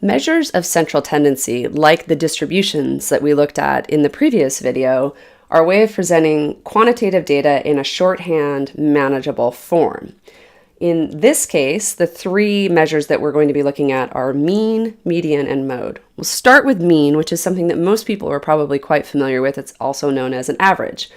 Measures of central tendency, like the distributions that we looked at in the previous video, are a way of presenting quantitative data in a shorthand, manageable form. In this case, the three measures that we're going to be looking at are mean, median, and mode. We'll start with mean, which is something that most people are probably quite familiar with. It's also known as an average.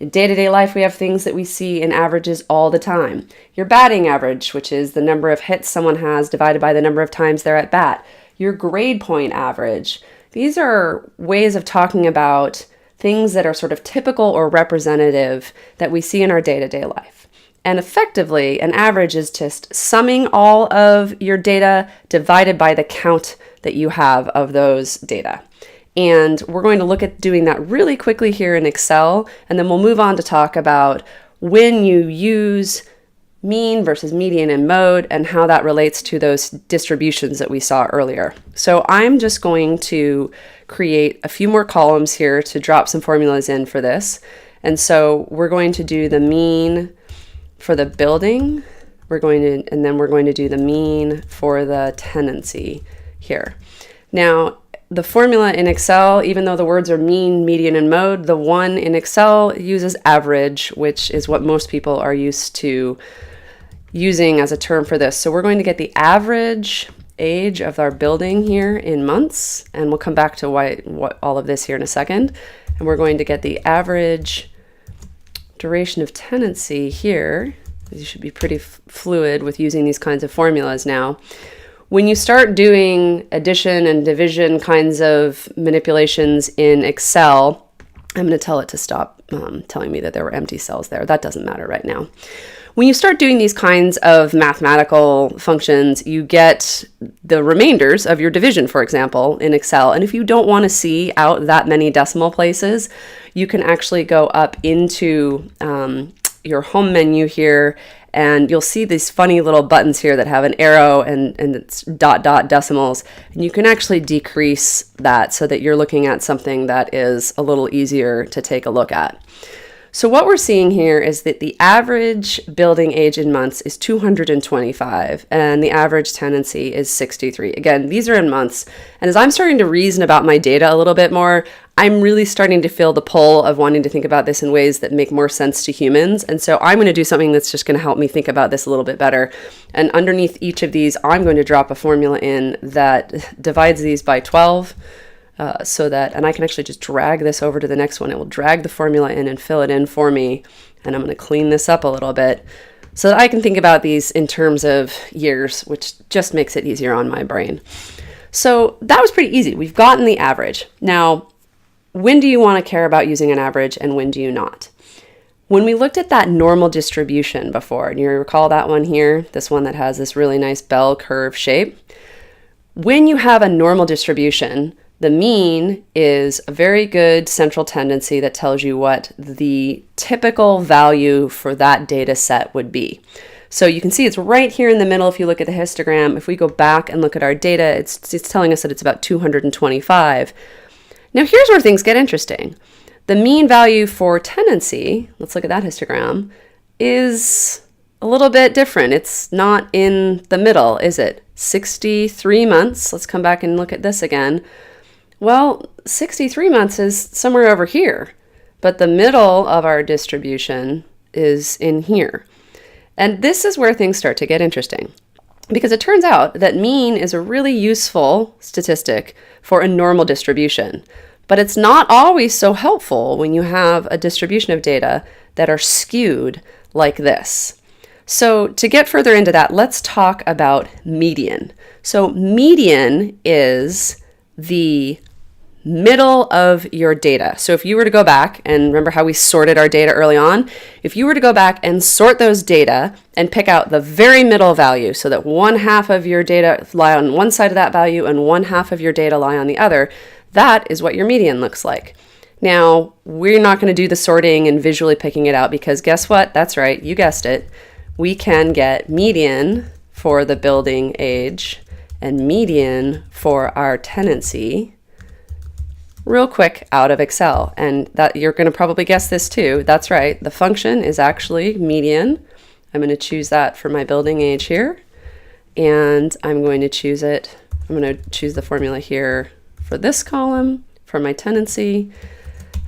In day-to-day life, we have things that we see in averages all the time. Your batting average, which is the number of hits someone has divided by the number of times they're at bat. Your grade point average. These are ways of talking about things that are sort of typical or representative that we see in our day-to-day life. And effectively, an average is just summing all of your data divided by the count that you have of those data. And we're going to look at doing that really quickly here in Excel, and then we'll move on to talk about when you use mean versus median and mode and how that relates to those distributions that we saw earlier. So I'm just going to create a few more columns here to drop some formulas in for this. And so we're going to do the mean for the building. And then we're going to do the mean for the tenancy here. Now, the formula in Excel, even though the words are mean, median, and mode, the one in Excel uses average, which is what most people are used to using as a term for this. So we're going to get the average age of our building here in months, and we'll come back to what all of this here in a second. And we're going to get the average duration of tenancy here. You should be pretty fluid with using these kinds of formulas now. When you start doing addition and division kinds of manipulations in Excel, I'm going to tell it to stop telling me that there were empty cells there. That doesn't matter right now. When you start doing these kinds of mathematical functions, you get the remainders of your division, for example, in Excel. And if you don't want to see out that many decimal places, you can actually go up into your home menu here, and you'll see these funny little buttons here that have an arrow and it's dot decimals. And you can actually decrease that so that you're looking at something that is a little easier to take a look at. So what we're seeing here is that the average building age in months is 225 and the average tenancy is 63. Again, these are in months. And as I'm starting to reason about my data a little bit more, I'm really starting to feel the pull of wanting to think about this in ways that make more sense to humans. And so I'm going to do something that's just going to help me think about this a little bit better. And underneath each of these, I'm going to drop a formula in that divides these by 12. And I can actually just drag this over to the next one. It will drag the formula in and fill it in for me. And I'm going to clean this up a little bit so that I can think about these in terms of years, which just makes it easier on my brain. So that was pretty easy. We've gotten the average. Now, when do you want to care about using an average and when do you not? When we looked at that normal distribution before, and you recall that one here, this one that has this really nice bell curve shape, when you have a normal distribution, the mean is a very good central tendency that tells you what the typical value for that data set would be. So you can see it's right here in the middle if you look at the histogram. If we go back and look at our data, it's telling us that it's about 225. Now here's where things get interesting. The mean value for tenancy, let's look at that histogram, is a little bit different. It's not in the middle, is it? 63 months. Let's come back and look at this again. Well, 63 months is somewhere over here, but the middle of our distribution is in here. And this is where things start to get interesting, because it turns out that mean is a really useful statistic for a normal distribution, but it's not always so helpful when you have a distribution of data that are skewed like this. So to get further into that, let's talk about median. So median is the middle of your data. So if you were to go back and remember how we sorted our data early on, if you were to go back and sort those data and pick out the very middle value so that one half of your data lie on one side of that value and one half of your data lie on the other, that is what your median looks like. Now, we're not going to do the sorting and visually picking it out because guess what? That's right, you guessed it. We can get median for the building age and median for our tenancy real quick out of Excel. And that you're going to probably guess this too. That's right. The function is actually median. I'm going to choose that for my building age here. And I'm going to choose it I'm going to choose the formula here for this column, for my tendency.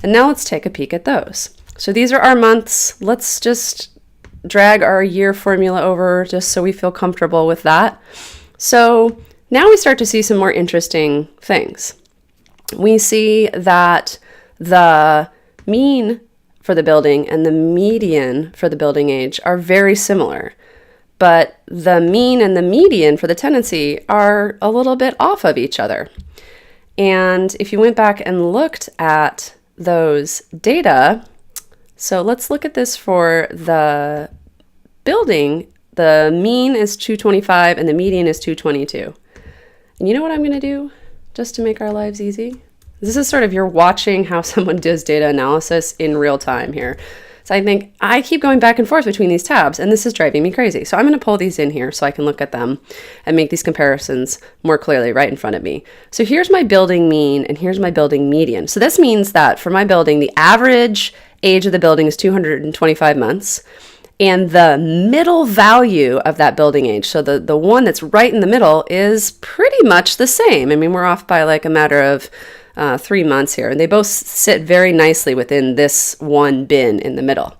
And now let's take a peek at those. So these are our months. Let's just drag our year formula over just so we feel comfortable with that. So now we start to see some more interesting things. We see that the mean for the building and the median for the building age are very similar, but the mean and the median for the tendency are a little bit off of each other. And if you went back and looked at those data, so let's look at this for the building. The mean is 225 and the median is 222. And you know what I'm going to do just to make our lives easy? This is sort of, you're watching how someone does data analysis in real time here. So I think I keep going back and forth between these tabs, and this is driving me crazy. So I'm going to pull these in here so I can look at them and make these comparisons more clearly right in front of me. So here's my building mean and here's my building median. So this means that for my building, the average age of the building is 225 months. And the middle value of that building age, so the one that's right in the middle, is pretty much the same. I mean, we're off by like a matter of 3 months here, and they both sit very nicely within this one bin in the middle.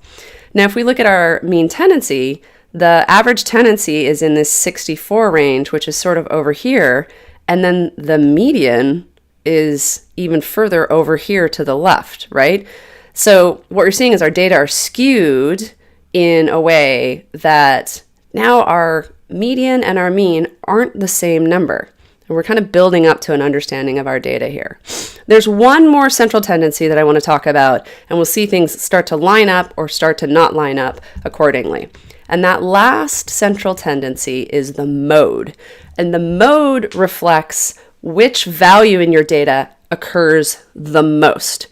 Now, if we look at our mean tendency, the average tendency is in this 64 range, which is sort of over here, and then the median is even further over here to the left, right? So what you're seeing is our data are skewed in a way that now our median and our mean aren't the same number. And we're kind of building up to an understanding of our data here. There's one more central tendency that I want to talk about, and we'll see things start to line up or start to not line up accordingly. And that last central tendency is the mode. And the mode reflects which value in your data occurs the most.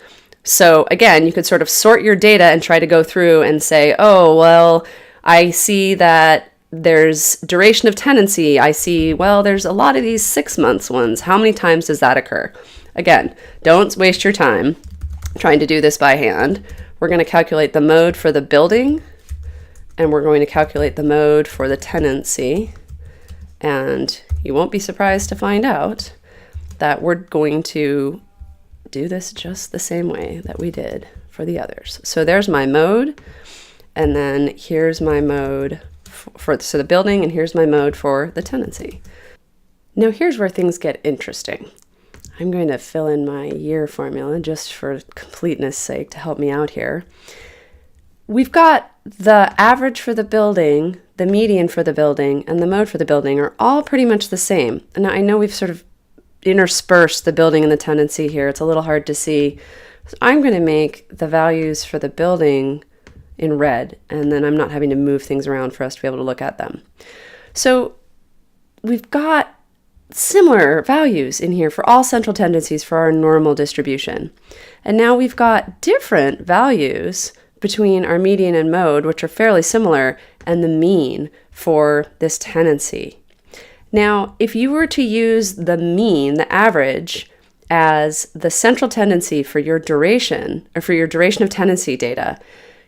So again, you could sort of sort your data and try to go through and say, oh, well, I see that there's duration of tendency. I see, well, there's a lot of these 6 months ones. How many times does that occur? Again, don't waste your time trying to do this by hand. We're going to calculate the mode for the building, and we're going to calculate the mode for the tenancy. And you won't be surprised to find out that we're going to do this just the same way that we did for the others. So there's my mode, and then here's my mode for the building, and here's my mode for the tenancy. Now here's where things get interesting. I'm going to fill in my year formula just for completeness sake to help me out here. We've got the average for the building, the median for the building, and the mode for the building are all pretty much the same. And I know we've sort of interspersed the building and the tenancy here. It's a little hard to see. So I'm going to make the values for the building in red, and then I'm not having to move things around for us to be able to look at them. So we've got similar values in here for all central tendencies for our normal distribution. And now we've got different values between our median and mode, which are fairly similar, and the mean for this tendency. Now, if you were to use the mean, the average, as the central tendency for your duration, or for your duration of tendency data,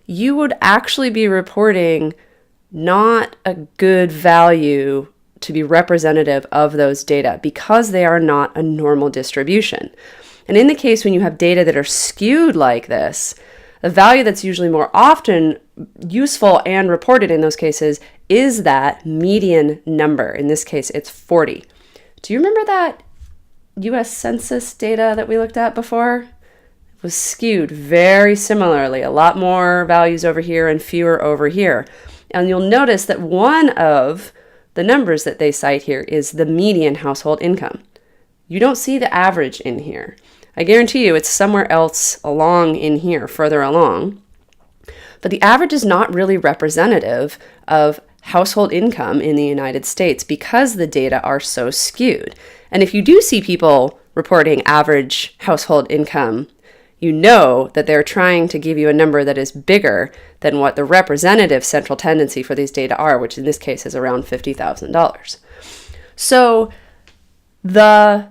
you would actually be reporting not a good value to be representative of those data because they are not a normal distribution. And in the case when you have data that are skewed like this, the value that's usually more often useful and reported in those cases is that median number. In this case, it's 40. Do you remember that US Census data that we looked at before? Was skewed very similarly, a lot more values over here and fewer over here. And you'll notice that one of the numbers that they cite here is the median household income. You don't see the average in here. I guarantee you it's somewhere else along in here, further along. But the average is not really representative of household income in the United States because the data are so skewed. And if you do see people reporting average household income, you know that they're trying to give you a number that is bigger than what the representative central tendency for these data are, which in this case is around $50,000. So the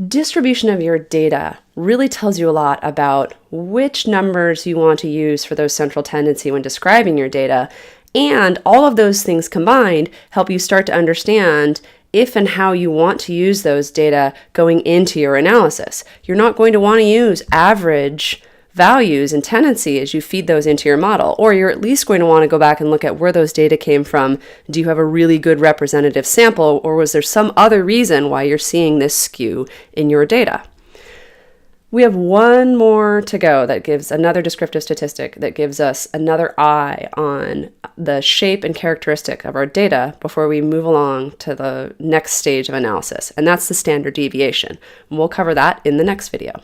distribution of your data really tells you a lot about which numbers you want to use for those central tendency when describing your data. And all of those things combined help you start to understand if and how you want to use those data going into your analysis. You're not going to want to use average values and tendency as you feed those into your model, or you're at least going to want to go back and look at where those data came from. Do you have a really good representative sample, or was there some other reason why you're seeing this skew in your data? We have one more to go that gives another descriptive statistic that gives us another eye on the shape and characteristic of our data before we move along to the next stage of analysis, and that's the standard deviation. And we'll cover that in the next video.